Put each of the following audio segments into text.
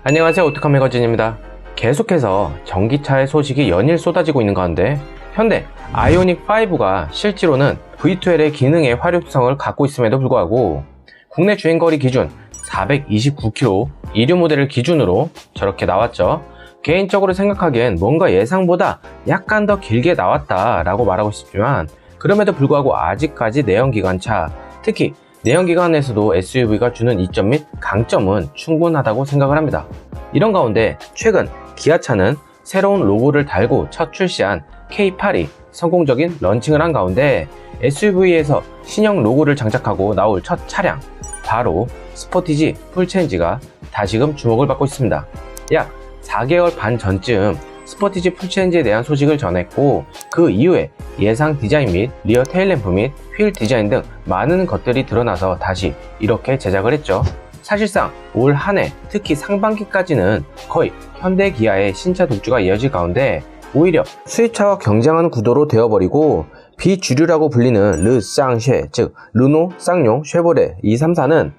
안녕하세요, 오토카 매거진입니다. 계속해서 전기차의 소식이 연일 쏟아지고 있는 가운데 현대 아이오닉5가 실제로는 V12의 기능의 활용성을 갖고 있음에도 불구하고 국내 주행거리 기준 429km 1류 모델을 기준으로 저렇게 나왔죠. 개인적으로 생각하기엔 뭔가 예상보다 약간 더 길게 나왔다 라고 말하고 싶지만, 그럼에도 불구하고 아직까지 내연기관차, 특히 내연기관에서도 SUV가 주는 이점 및 강점은 충분하다고 생각을 합니다. 이런 가운데 최근 기아차는 새로운 로고를 달고 첫 출시한 K8이 성공적인 런칭을 한 가운데 SUV에서 신형 로고를 장착하고 나올 첫 차량, 바로 스포티지 풀체인지가 다시금 주목을 받고 있습니다. 약 4개월 반 전쯤 스포티지 풀체인지에 대한 소식을 전했고, 그 이후에 예상 디자인 및 리어 테일램프 및 휠 디자인 등 많은 것들이 드러나서 다시 이렇게 제작을 했죠. 사실상 올 한 해, 특히 상반기까지는 거의 현대 기아의 신차 독주가 이어질 가운데 오히려 수입차와 경쟁하는 구도로 되어버리고, 비주류라고 불리는 르쌍쉐, 즉 르노, 쌍용, 쉐보레 이 3사는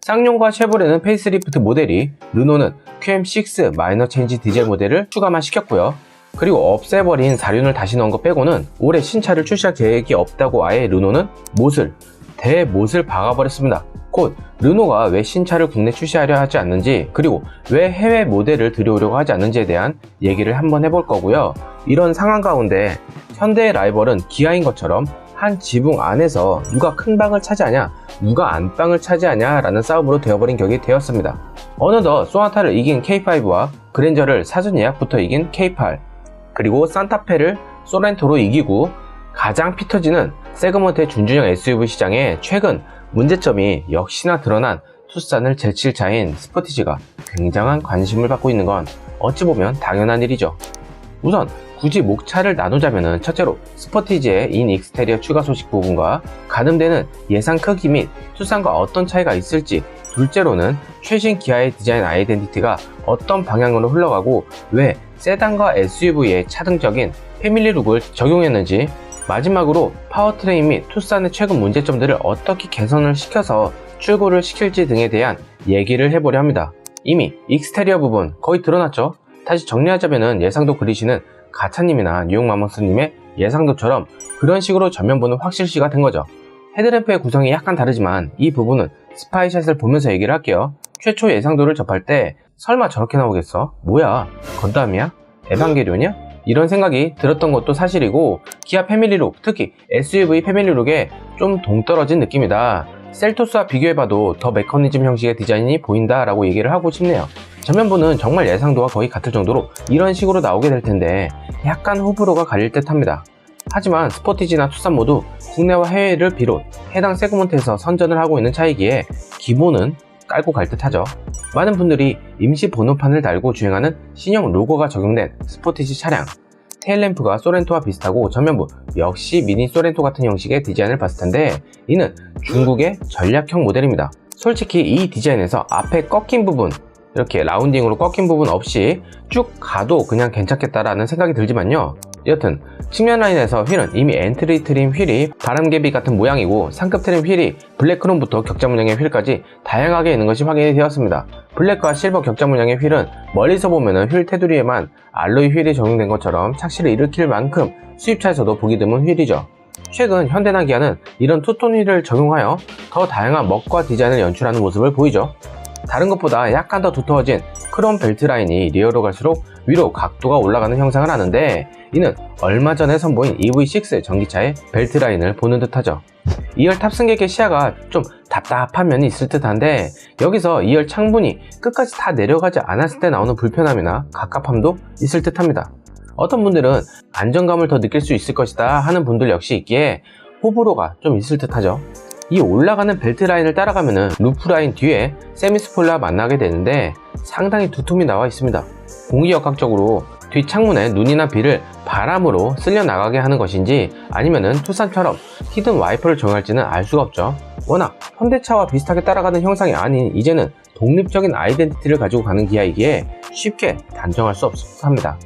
쌍용과 쉐보레는 페이스리프트 모델이, 르노는 QM6 마이너 체인지 디젤 모델을 추가만 시켰고요. 그리고 없애버린 4륜을 다시 넣은 것 빼고는 올해 신차를 출시할 계획이 없다고 아예 르노는 대못을 박아버렸습니다. 곧 르노가 왜 신차를 국내 출시하려 하지 않는지, 그리고 왜 해외 모델을 들여오려고 하지 않는지에 대한 얘기를 한번 해볼 거고요. 이런 상황 가운데 현대의 라이벌은 기아인 것처럼 한 지붕 안에서 누가 큰 방을 차지하냐, 누가 안방을 차지하냐 라는 싸움으로 되어버린 격이 되었습니다. 어느덧 소나타를 이긴 K5와 그랜저를 사전 예약부터 이긴 K8, 그리고 산타페를 소렌토로 이기고 가장 피 터지는 세그먼트의 준준형 SUV 시장에 최근 문제점이 역시나 드러난 투싼을 제칠 차인 스포티지가 굉장한 관심을 받고 있는 건 어찌 보면 당연한 일이죠. 우선 굳이 목차를 나누자면, 첫째로 스포티지의 인 익스테리어 추가 소식 부분과 가늠되는 예상 크기 및 투싼과 어떤 차이가 있을지, 둘째로는 최신 기아의 디자인 아이덴티티가 어떤 방향으로 흘러가고 왜 세단과 SUV의 차등적인 패밀리 룩을 적용했는지, 마지막으로 파워트레인 및 투싼의 최근 문제점들을 어떻게 개선을 시켜서 출고를 시킬지 등에 대한 얘기를 해보려 합니다. 이미 익스테리어 부분 거의 드러났죠. 다시 정리하자면 예상도 그리시는 가차님이나 뉴욕마머스님의 예상도처럼 그런 식으로 전면부는 확실시가 된 거죠. 헤드램프의 구성이 약간 다르지만 이 부분은 스파이샷을 보면서 얘기를 할게요. 최초 예상도를 접할 때 설마 저렇게 나오겠어? 뭐야? 건담이야? 에반게리온이야? 이런 생각이 들었던 것도 사실이고, 기아 패밀리룩, 특히 SUV 패밀리룩에 좀 동떨어진 느낌이다. 셀토스와 비교해봐도 더 메커니즘 형식의 디자인이 보인다 라고 얘기를 하고 싶네요. 전면부는 정말 예상도와 거의 같을 정도로 이런 식으로 나오게 될 텐데 약간 호불호가 갈릴 듯 합니다. 하지만 스포티지나 투싼 모두 국내와 해외를 비롯 해당 세그먼트에서 선전을 하고 있는 차이기에 기본은 깔고 갈 듯 하죠. 많은 분들이 임시 번호판을 달고 주행하는 신형 로고가 적용된 스포티지 차량, 테일램프가 소렌토와 비슷하고 전면부 역시 미니 소렌토 같은 형식의 디자인을 봤을 텐데, 이는 중국의 전략형 모델입니다. 솔직히 이 디자인에서 앞에 꺾인 부분, 이렇게 라운딩으로 꺾인 부분 없이 쭉 가도 그냥 괜찮겠다라는 생각이 들지만요. 여튼 측면 라인에서 휠은 이미 엔트리 트림 휠이 바람개비 같은 모양이고, 상급 트림 휠이 블랙크롬부터 격자 문양의 휠까지 다양하게 있는 것이 확인이 되었습니다. 블랙과 실버 격자 문양의 휠은 멀리서 보면 휠 테두리에만 알로이 휠이 적용된 것처럼 착시를 일으킬 만큼 수입차에서도 보기 드문 휠이죠. 최근 현대나 기아는 이런 투톤 휠을 적용하여 더 다양한 멋과 디자인을 연출하는 모습을 보이죠. 다른 것보다 약간 더 두터워진 크롬 벨트 라인이 리어로 갈수록 위로 각도가 올라가는 형상을 하는데, 이는 얼마 전에 선보인 EV6 전기차의 벨트 라인을 보는 듯 하죠. 2열 탑승객의 시야가 좀 답답한 면이 있을 듯 한데, 여기서 2열 창문이 끝까지 다 내려가지 않았을 때 나오는 불편함이나 갑갑함도 있을 듯 합니다. 어떤 분들은 안정감을 더 느낄 수 있을 것이다 하는 분들 역시 있기에 호불호가 좀 있을 듯 하죠. 이 올라가는 벨트 라인을 따라가면 루프 라인 뒤에 세미 스포일러와 만나게 되는데 상당히 두툼이 나와 있습니다. 공기역학적으로 뒷창문에 눈이나 비를 바람으로 쓸려 나가게 하는 것인지, 아니면은 투싼처럼 히든 와이퍼를 적용할지는 알 수가 없죠. 워낙 현대차와 비슷하게 따라가는 형상이 아닌 이제는 독립적인 아이덴티티를 가지고 가는 기아이기에 쉽게 단정할 수 없습니다.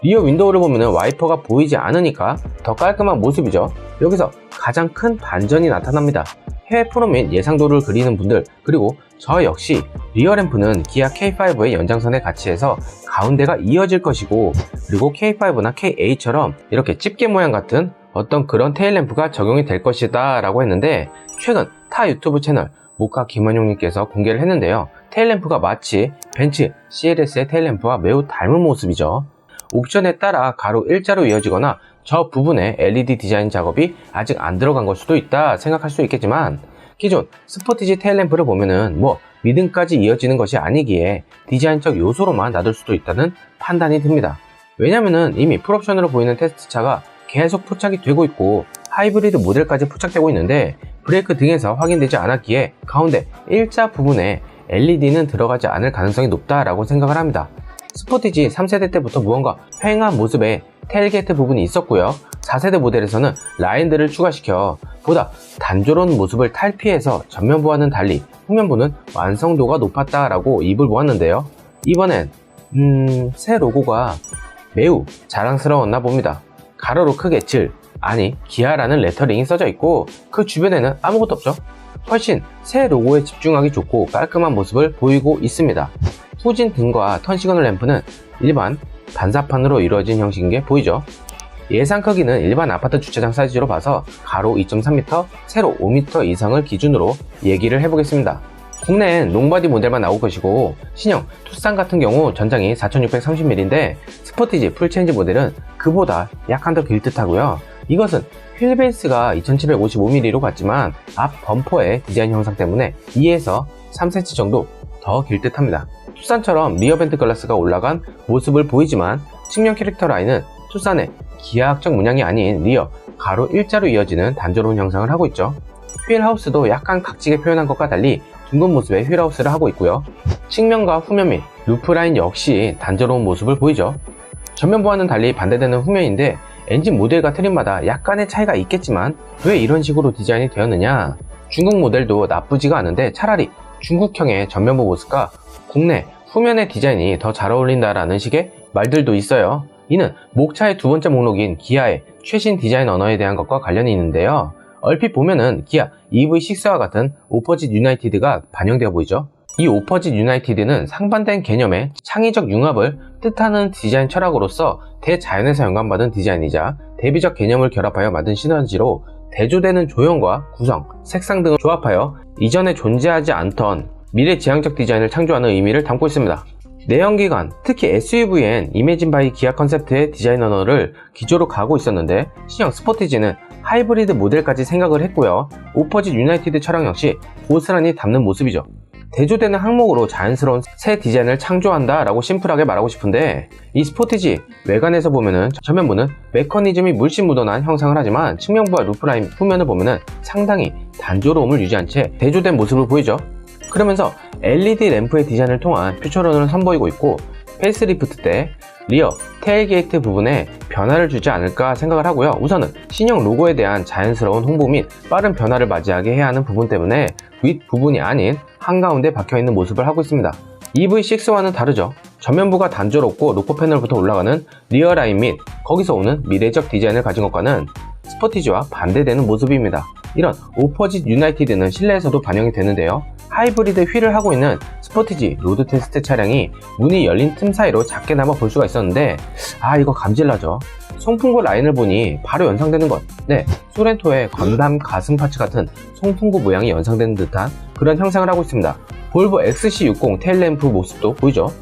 리어 윈도우를 보면 와이퍼가 보이지 않으니까 더 깔끔한 모습이죠. 여기서 가장 큰 반전이 나타납니다. 해외 프로 및 예상도를 그리는 분들, 그리고 저 역시 리어램프는 기아 K5의 연장선에 같이해서 가운데가 이어질 것이고, 그리고 K5나 K8처럼 이렇게 집게 모양 같은 어떤 그런 테일램프가 적용이 될 것이다 라고 했는데, 최근 타 유튜브 채널 모카 김원용님께서 공개를 했는데요. 테일램프가 마치 벤츠 CLS의 테일램프와 매우 닮은 모습이죠. 옵션에 따라 가로 일자로 이어지거나 저 부분에 LED 디자인 작업이 아직 안 들어간 걸 수도 있다 생각할 수 있겠지만, 기존 스포티지 테일램프를 보면은 미등까지 이어지는 것이 아니기에 디자인적 요소로만 놔둘 수도 있다는 판단이 듭니다. 왜냐면은 이미 풀옵션으로 보이는 테스트차가 계속 포착이 되고 있고 하이브리드 모델까지 포착되고 있는데, 브레이크 등에서 확인되지 않았기에 가운데 일자 부분에 LED는 들어가지 않을 가능성이 높다라고 생각을 합니다. 스포티지 3세대 때부터 무언가 휑한 모습의 테일게이트 부분이 있었고요. 4세대 모델에서는 라인들을 추가시켜 보다 단조로운 모습을 탈피해서 전면부와는 달리 후면부는 완성도가 높았다라고 입을 모았는데요. 이번엔 새 로고가 매우 자랑스러웠나 봅니다. 가로로 크게 기아라는 레터링이 써져 있고 그 주변에는 아무것도 없죠. 훨씬 새 로고에 집중하기 좋고 깔끔한 모습을 보이고 있습니다. 후진 등과 턴 시그널 램프는 일반 반사판으로 이루어진 형식인 게 보이죠. 예상 크기는 일반 아파트 주차장 사이즈로 봐서 가로 2.3m, 세로 5m 이상을 기준으로 얘기를 해보겠습니다. 국내엔 롱바디 모델만 나올 것이고, 신형 투싼 같은 경우 전장이 4630mm인데 스포티지 풀체인지 모델은 그보다 약간 더 길 듯하고요. 이것은 휠 베이스가 2755mm로 갔지만 앞 범퍼의 디자인 형상 때문에 2에서 3cm 정도 더 길 듯합니다. 투싼처럼 리어 벤트 글라스가 올라간 모습을 보이지만 측면 캐릭터 라인은 투싼의 기하학적 문양이 아닌 리어 가로 일자로 이어지는 단조로운 형상을 하고 있죠. 휠하우스도 약간 각지게 표현한 것과 달리 둥근 모습의 휠하우스를 하고 있고요. 측면과 후면 및 루프라인 역시 단조로운 모습을 보이죠. 전면부와는 달리 반대되는 후면인데 엔진 모델과 트림마다 약간의 차이가 있겠지만 왜 이런 식으로 디자인이 되었느냐? 중국 모델도 나쁘지가 않은데 차라리 중국형의 전면부 모습과 국내 후면의 디자인이 더 잘 어울린다라는 식의 말들도 있어요. 이는 목차의 두 번째 목록인 기아의 최신 디자인 언어에 대한 것과 관련이 있는데요. 얼핏 보면은 기아 EV6와 같은 오퍼짓 유나이티드가 반영되어 보이죠. 이 오퍼짓 유나이티드는 상반된 개념의 창의적 융합을 뜻하는 디자인 철학으로서 대자연에서 영감받은 디자인이자 대비적 개념을 결합하여 만든 시너지로 대조되는 조형과 구성, 색상 등을 조합하여 이전에 존재하지 않던 미래지향적 디자인을 창조하는 의미를 담고 있습니다. 내연기관, 특히 SUV엔 이매진 바이 기아 컨셉트의 디자인 언어를 기조로 가고 있었는데, 신형 스포티지는 하이브리드 모델까지 생각을 했고요. 오퍼짓 유나이티드 차량 역시 고스란히 담는 모습이죠. 대조되는 항목으로 자연스러운 새 디자인을 창조한다 라고 심플하게 말하고 싶은데, 이 스포티지 외관에서 보면은 전면부는 메커니즘이 물씬 묻어난 형상을 하지만 측면부와 루프라인 후면을 보면은 상당히 단조로움을 유지한 채 대조된 모습을 보이죠. 그러면서 LED 램프의 디자인을 통한 퓨처론을 선보이고 있고, 페이스리프트 때 리어 테일게이트 부분에 변화를 주지 않을까 생각을 하고요. 우선은 신형 로고에 대한 자연스러운 홍보 및 빠른 변화를 맞이하게 해야 하는 부분 때문에 윗 부분이 아닌 한가운데 박혀있는 모습을 하고 있습니다. EV6와는 다르죠. 전면부가 단조롭고 로커 패널부터 올라가는 리어 라인 및 거기서 오는 미래적 디자인을 가진 것과는 스포티지와 반대되는 모습입니다. 이런 오퍼짓 유나이티드는 실내에서도 반영이 되는데요. 하이브리드 휠을 하고 있는 스포티지 로드 테스트 차량이 문이 열린 틈 사이로 작게나마 볼 수가 있었는데, 이거 감질나죠. 송풍구 라인을 보니 바로 연상되는 것. 네, 소렌토의 건담 가슴 파츠 같은 송풍구 모양이 연상되는 듯한 그런 형상을 하고 있습니다. 볼보 XC60 테일램프 모습도 보이죠.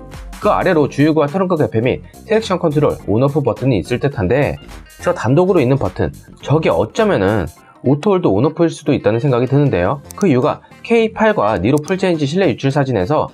그 아래로 주유구와 트렁크 개폐 및 트랙션 컨트롤 온오프 버튼이 있을 듯한데, 저 단독으로 있는 버튼, 저게 어쩌면은 오토홀드 온오프일 수도 있다는 생각이 드는데요. 그 이유가 K8과 니로 풀체인지 실내 유출 사진에서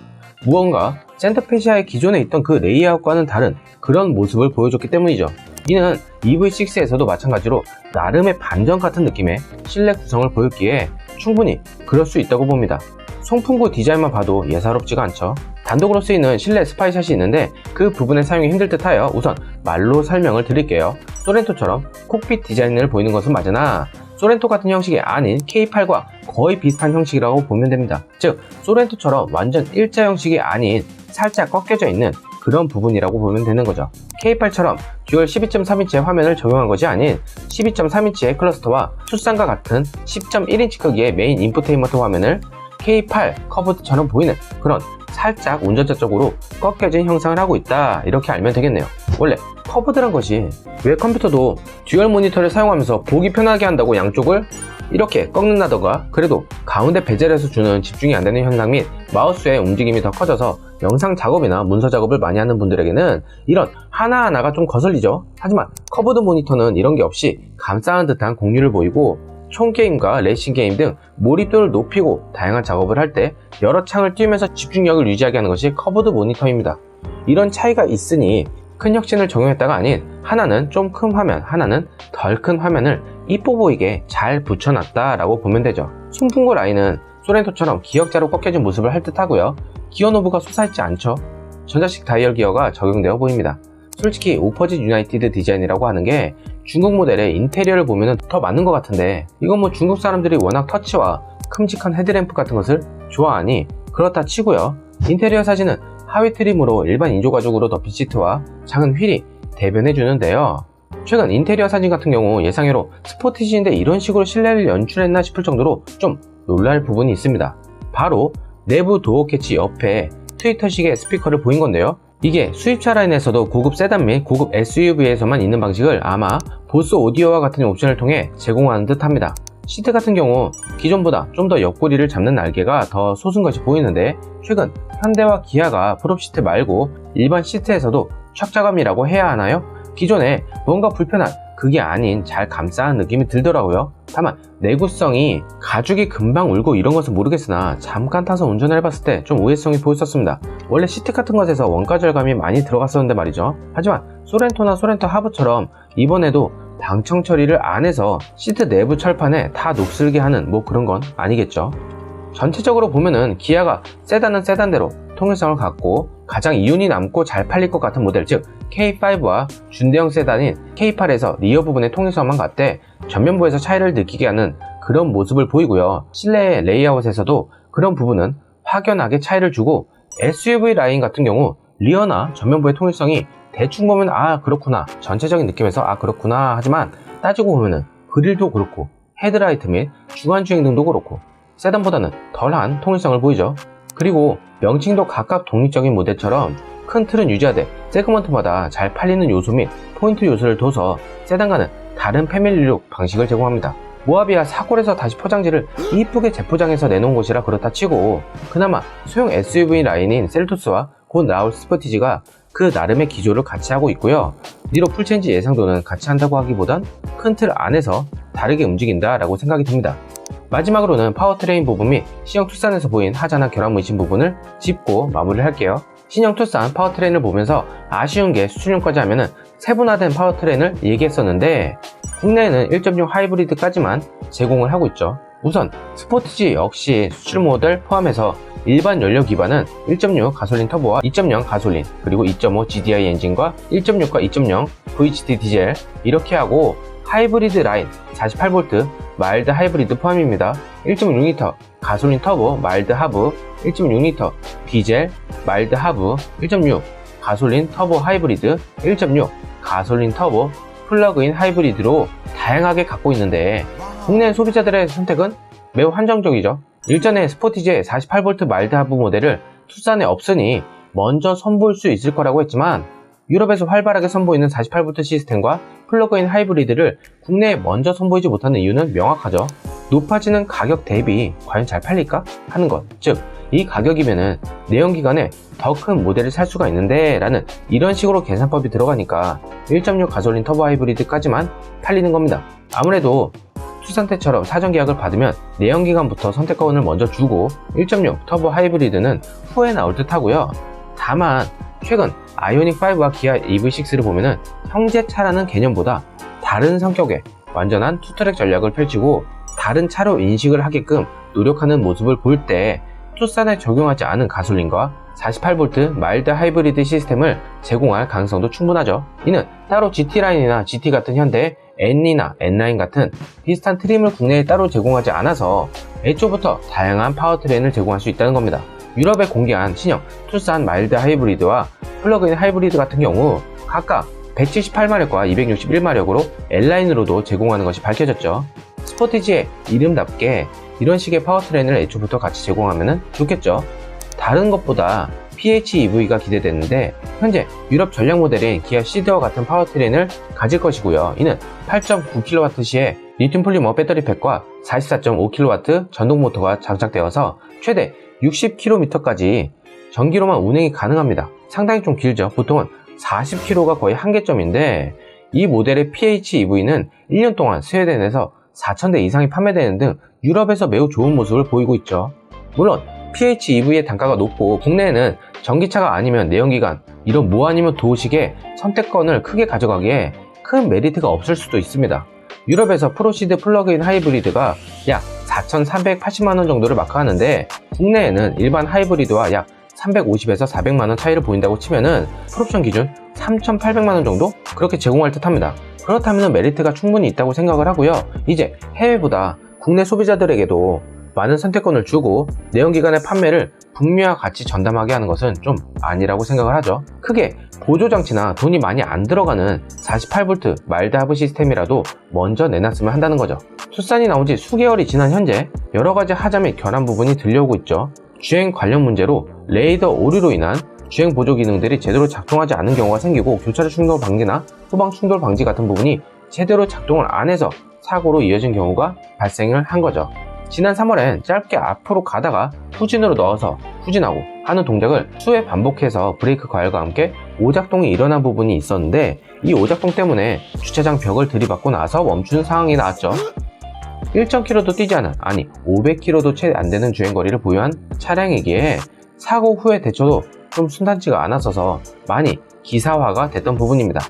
무언가 센터페시아의 기존에 있던 그 레이아웃과는 다른 그런 모습을 보여줬기 때문이죠. 이는 EV6에서도 마찬가지로 나름의 반전 같은 느낌의 실내 구성을 보였기에 충분히 그럴 수 있다고 봅니다. 송풍구 디자인만 봐도 예사롭지가 않죠. 단독으로 쓰이는 실내 스파이샷이 있는데 그 부분의 사용이 힘들 듯하여 우선 말로 설명을 드릴게요. 소렌토처럼 콕핏 디자인을 보이는 것은 맞으나 소렌토 같은 형식이 아닌 K8과 거의 비슷한 형식이라고 보면 됩니다. 즉 소렌토처럼 완전 일자 형식이 아닌 살짝 꺾여져 있는 그런 부분이라고 보면 되는 거죠. K8처럼 듀얼 12.3인치의 화면을 적용한 것이 아닌 12.3인치의 클러스터와 투싼과 같은 10.1인치 크기의 메인 인포테인먼트 화면을 K8 커브드처럼 보이는 그런 살짝 운전자 쪽으로 꺾여진 형상을 하고 있다, 이렇게 알면 되겠네요. 원래 커브드란 것이 왜 컴퓨터도 듀얼 모니터를 사용하면서 보기 편하게 한다고 양쪽을 이렇게 꺾는다던가, 그래도 가운데 베젤에서 주는 집중이 안 되는 현상 및 마우스의 움직임이 더 커져서 영상 작업이나 문서 작업을 많이 하는 분들에게는 이런 하나하나가 좀 거슬리죠. 하지만 커브드 모니터는 이런 게 없이 감싸는 듯한 곡률을 보이고, 총 게임과 레이싱 게임 등 몰입도를 높이고 다양한 작업을 할 때 여러 창을 띄우면서 집중력을 유지하게 하는 것이 커브드 모니터입니다. 이런 차이가 있으니 큰 혁신을 적용했다가 아닌, 하나는 좀 큰 화면, 하나는 덜 큰 화면을 이뻐 보이게 잘 붙여놨다 라고 보면 되죠. 송풍구 라인은 소렌토처럼 기역자로 꺾여진 모습을 할 듯 하고요. 기어 노브가 솟아있지 않죠. 전자식 다이얼 기어가 적용되어 보입니다. 솔직히 오퍼짓 유나이티드 디자인이라고 하는 게 중국 모델의 인테리어를 보면 더 맞는 것 같은데, 이건 뭐 중국 사람들이 워낙 터치와 큼직한 헤드램프 같은 것을 좋아하니 그렇다 치고요. 인테리어 사진은 하위 트림으로 일반 인조가죽으로 덮인 시트와 작은 휠이 대변해 주는데요. 최근 인테리어 사진 같은 경우 예상외로 스포티지인데 이런 식으로 실내를 연출했나 싶을 정도로 좀 놀랄 부분이 있습니다. 바로 내부 도어 캐치 옆에 트위터식의 스피커를 보인 건데요. 이게 수입차 라인에서도 고급 세단 및 고급 SUV에서만 있는 방식을 아마 보스 오디오와 같은 옵션을 통해 제공하는 듯 합니다. 시트 같은 경우 기존보다 좀 더 옆구리를 잡는 날개가 더 솟은 것이 보이는데, 최근 현대와 기아가 풀업 시트 말고 일반 시트에서도 착자감이라고 해야 하나요? 기존에 뭔가 불편한 그게 아닌 잘 감싸는 느낌이 들더라고요. 다만 내구성이 가죽이 금방 울고 이런 것은 모르겠으나 잠깐 타서 운전을 해봤을 때 좀 우회성이 보였었습니다. 원래 시트 같은 것에서 원가 절감이 많이 들어갔었는데 말이죠. 하지만 소렌토나 소렌토 하브처럼 이번에도 당청 처리를 안 해서 시트 내부 철판에 다 녹슬게 하는 뭐 그런 건 아니겠죠. 전체적으로 보면은 기아가 세단은 세단대로 통일성을 갖고 가장 이윤이 남고 잘 팔릴 것 같은 모델, 즉 K5와 준대형 세단인 K8에서 리어 부분의 통일성만 갖대 전면부에서 차이를 느끼게 하는 그런 모습을 보이고요. 실내 레이아웃에서도 그런 부분은 확연하게 차이를 주고, SUV 라인 같은 경우 리어나 전면부의 통일성이 대충 보면 아 그렇구나, 전체적인 느낌에서 아 그렇구나 하지만 따지고 보면은 그릴도 그렇고 헤드라이트 및 주간주행 등도 그렇고 세단보다는 덜한 통일성을 보이죠. 그리고 명칭도 각각 독립적인 모델처럼 큰 틀은 유지하되 세그먼트마다 잘 팔리는 요소 및 포인트 요소를 둬서 세단과는 다른 패밀리룩 방식을 제공합니다. 모하비아 사골에서 다시 포장지를 이쁘게 재포장해서 내놓은 곳이라 그렇다 치고, 그나마 소형 SUV 라인인 셀토스와 곧 나올 스포티지가 그 나름의 기조를 같이 하고 있고요. 니로 풀체인지 예상도는 같이 한다고 하기보단 큰 틀 안에서 다르게 움직인다 라고 생각이 듭니다. 마지막으로는 파워트레인 부분 및 신형 투싼에서 보인 하자나 결함 문신 부분을 짚고 마무리를 할게요. 신형 투싼 파워트레인을 보면서 아쉬운 게 수출용까지 하면은 세분화된 파워트레인을 얘기했었는데, 국내에는 1.6 하이브리드까지만 제공을 하고 있죠. 우선 스포티지 역시 수출 모델 포함해서 일반 연료 기반은 1.6 가솔린 터보와 2.0 가솔린, 그리고 2.5 GDI 엔진과 1.6과 2.0 VHT 디젤 이렇게 하고, 하이브리드 라인 48V 마일드 하이브리드 포함입니다. 1.6L 가솔린 터보 마일드 하브, 1.6L 디젤 마일드 하브, 1.6 가솔린 터보 하이브리드, 1.6 가솔린 터보 플러그인 하이브리드로 다양하게 갖고 있는데, 국내 소비자들의 선택은 매우 한정적이죠. 일전에 스포티지의 48V 마일드 하브 모델을 투싼에 없으니 먼저 선보일 수 있을 거라고 했지만, 유럽에서 활발하게 선보이는 48V 시스템과 플러그인 하이브리드를 국내에 먼저 선보이지 못하는 이유는 명확하죠. 높아지는 가격 대비 과연 잘 팔릴까 하는 것, 즉 이 가격이면은 내연기관에 더 큰 모델을 살 수가 있는데 라는 이런 식으로 계산법이 들어가니까 1.6 가솔린 터보 하이브리드까지만 팔리는 겁니다. 아무래도 투싼 때처럼 사전 계약을 받으면 내연기관부터 선택권을 먼저 주고 1.6 터보 하이브리드는 후에 나올 듯 하고요. 다만 최근 아이오닉5와 기아 EV6를 보면은 형제차라는 개념보다 다른 성격의 완전한 투트랙 전략을 펼치고 다른 차로 인식을 하게끔 노력하는 모습을 볼 때 투싼에 적용하지 않은 가솔린과 48V 마일드 하이브리드 시스템을 제공할 가능성도 충분하죠. 이는 따로 GT라인이나 GT 같은 현대의 N이나 N9 같은 비슷한 트림을 국내에 따로 제공하지 않아서 애초부터 다양한 파워트레인을 제공할 수 있다는 겁니다. 유럽에 공개한 신형 투싼 마일드 하이브리드와 플러그인 하이브리드 같은 경우 각각 178마력과 261마력으로 L라인으로도 제공하는 것이 밝혀졌죠. 스포티지의 이름답게 이런 식의 파워트레인을 애초부터 같이 제공하면 좋겠죠. 다른 것보다 PHEV가 기대되는데 현재 유럽 전략 모델인 기아 시드와 같은 파워트레인을 가질 것이고요. 이는 8.9kW시의 리튬 폴리머 배터리 팩과 44.5kW 전동 모터가 장착되어서 최대 60km까지 전기로만 운행이 가능합니다. 상당히 좀 길죠. 보통은 40km가 거의 한계점인데 이 모델의 PHEV는 1년 동안 스웨덴에서 4,000대 이상이 판매되는 등 유럽에서 매우 좋은 모습을 보이고 있죠. 물론 PHEV의 단가가 높고 국내에는 전기차가 아니면 내연기관, 이런 뭐 아니면 도식의 선택권을 크게 가져가기에 큰 메리트가 없을 수도 있습니다. 유럽에서 프로시드 플러그인 하이브리드가 약 4,380만원 정도를 마크하는데 국내에는 일반 하이브리드와 약 350에서 400만원 차이를 보인다고 치면은 풀옵션 기준 3,800만원 정도? 그렇게 제공할 듯 합니다. 그렇다면 메리트가 충분히 있다고 생각을 하고요. 이제 해외보다 국내 소비자들에게도 많은 선택권을 주고 내연기관의 판매를 북미와 같이 전담하게 하는 것은 좀 아니라고 생각을 하죠. 크게 보조장치나 돈이 많이 안 들어가는 48V 마일드 하브 시스템이라도 먼저 내놨으면 한다는 거죠. 투싼이 나온 지 수개월이 지난 현재 여러가지 하자 및 결함 부분이 들려오고 있죠. 주행 관련 문제로 레이더 오류로 인한 주행 보조 기능들이 제대로 작동하지 않는 경우가 생기고 교차로 충돌 방지나 후방 충돌 방지 같은 부분이 제대로 작동을 안 해서 사고로 이어진 경우가 발생을 한 거죠. 지난 3월엔 짧게 앞으로 가다가 후진으로 넣어서 후진하고 하는 동작을 수회 반복해서 브레이크 과열과 함께 오작동이 일어난 부분이 있었는데 이 오작동 때문에 주차장 벽을 들이받고 나서 멈추는 상황이 나왔죠. 1,000km도 뛰지 않은, 아니 500km도 채 안되는 주행거리를 보유한 차량이기에 사고 후의 대처도 좀 순탄치가 않았어서 많이 기사화가 됐던 부분입니다.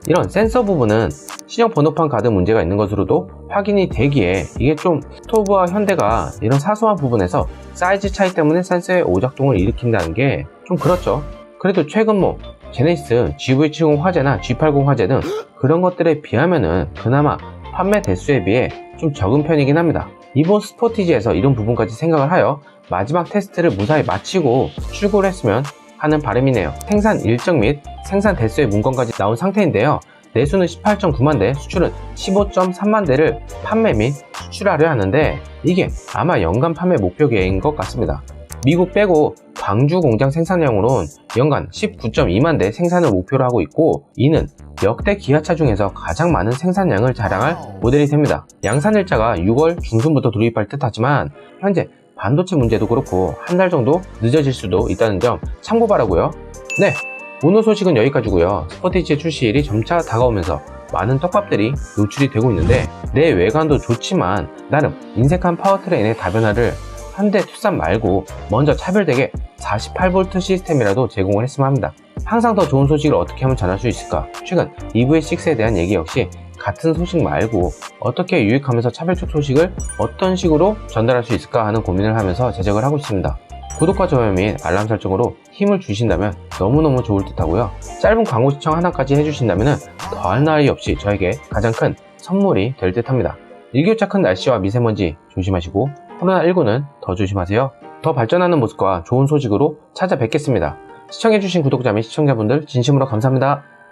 이런 센서 부분은 신형 번호판 가드 문제가 있는 것으로도 확인이 되기에 이게 좀 스토브와 현대가 이런 사소한 부분에서 사이즈 차이 때문에 센서의 오작동을 일으킨다는 게 좀 그렇죠. 그래도 최근 뭐 제네시스 GV70 화재나 G80 화재 등 그런 것들에 비하면은 그나마 판매 대수에 비해 좀 적은 편이긴 합니다. 이번 스포티지에서 이런 부분까지 생각을 하여 마지막 테스트를 무사히 마치고 출고를 했으면 하는 바람이네요. 생산 일정 및 생산 대수의 문건까지 나온 상태인데요. 내수는 18.9만 대, 수출은 15.3만 대를 판매 및 수출하려 하는데 이게 아마 연간 판매 목표 계획인 것 같습니다. 미국 빼고 광주 공장 생산량으로는 연간 19.2만 대 생산을 목표로 하고 있고 이는 역대 기아차 중에서 가장 많은 생산량을 자랑할 모델이 됩니다. 양산 일자가 6월 중순부터 도입할 듯 하지만 현재 반도체 문제도 그렇고 한 달 정도 늦어질 수도 있다는 점 참고 바라고요. 네, 오늘 소식은 여기까지고요. 스포티지의 출시일이 점차 다가오면서 많은 떡밥들이 노출이 되고 있는데 내 외관도 좋지만 나름 인색한 파워트레인의 다변화를 현대 투싼 말고 먼저 차별되게 48V 시스템이라도 제공을 했으면 합니다. 항상 더 좋은 소식을 어떻게 하면 전할 수 있을까? 최근 EV6에 대한 얘기 역시 같은 소식 말고 어떻게 유익하면서 차별적 소식을 어떤 식으로 전달할 수 있을까 하는 고민을 하면서 제작을 하고 있습니다. 구독과 좋아요 및 알람 설정으로 힘을 주신다면 너무너무 좋을 듯 하고요. 짧은 광고 시청 하나까지 해주신다면 더할 나위 없이 저에게 가장 큰 선물이 될 듯 합니다. 일교차 큰 날씨와 미세먼지 조심하시고 코로나19는 더 조심하세요. 더 발전하는 모습과 좋은 소식으로 찾아뵙겠습니다. 시청해주신 구독자 및 시청자분들 진심으로 감사합니다.